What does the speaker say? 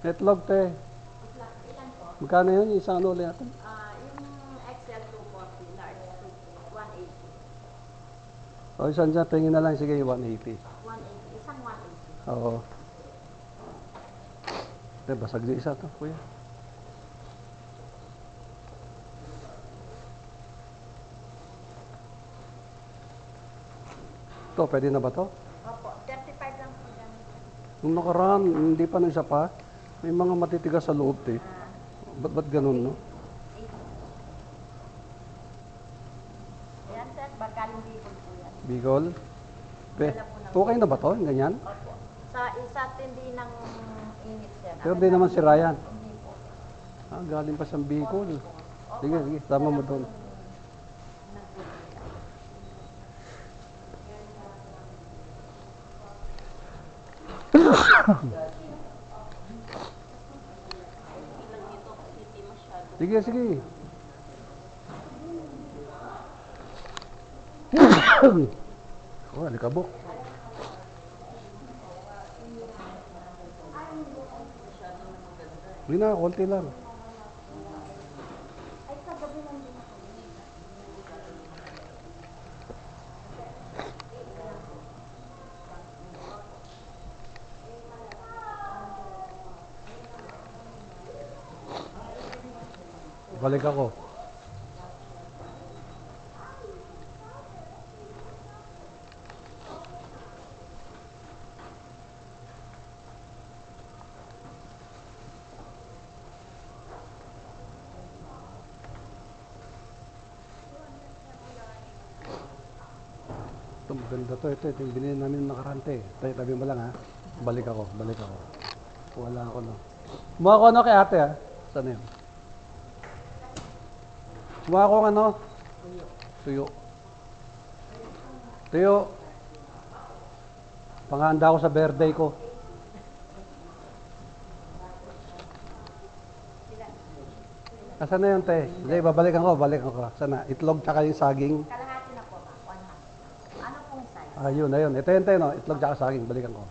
Itlog, te. Ilan po? Magkano yun? Yung isang ano ulit natin? Yung XL 240, large 180. O, isang dyan, tingin na lang. Sige, 180. 180, isang 180. Oo. Te, basag di isa to, kuya. Ito, pwede na ba to? Opo, 35 lang po dyan. Nung nakaraan, hindi pa na isa pa. May mga matitigas sa loob, te. Ba't ganun, no? 80. Ayan sir, bagaling bicol po yan. Bicol? Pe, okay na ba to? Ganyan? Opo. Sa isa tindi ng init sir. Pero di naman si Ryan. Hindi po. Ah, galing pa sa Bicol. Sige, sige, tama mo doon. Sige, sige. Oh, alikabok. Hindi na, konti lang. Balik ako. Ito, maganda to. Ito yung binili namin nakarante. Tabi mo lang ha. Balik ako, balik ako. Wala ako no. Kumuha ko ano kay ate ha. Saan yun? Kumuha ko ano? Tuyo. Tuyo. Panghanda ko sa birthday ko. Asan na yun, te? Hindi, babalikan ko, balikan ko. Sana, itlog tsaka yung saging. Kalahati na po, 100. Ano pong size? Ayun, ayun. Ito yun, te, no? Itlog tsaka saging, balikan ko.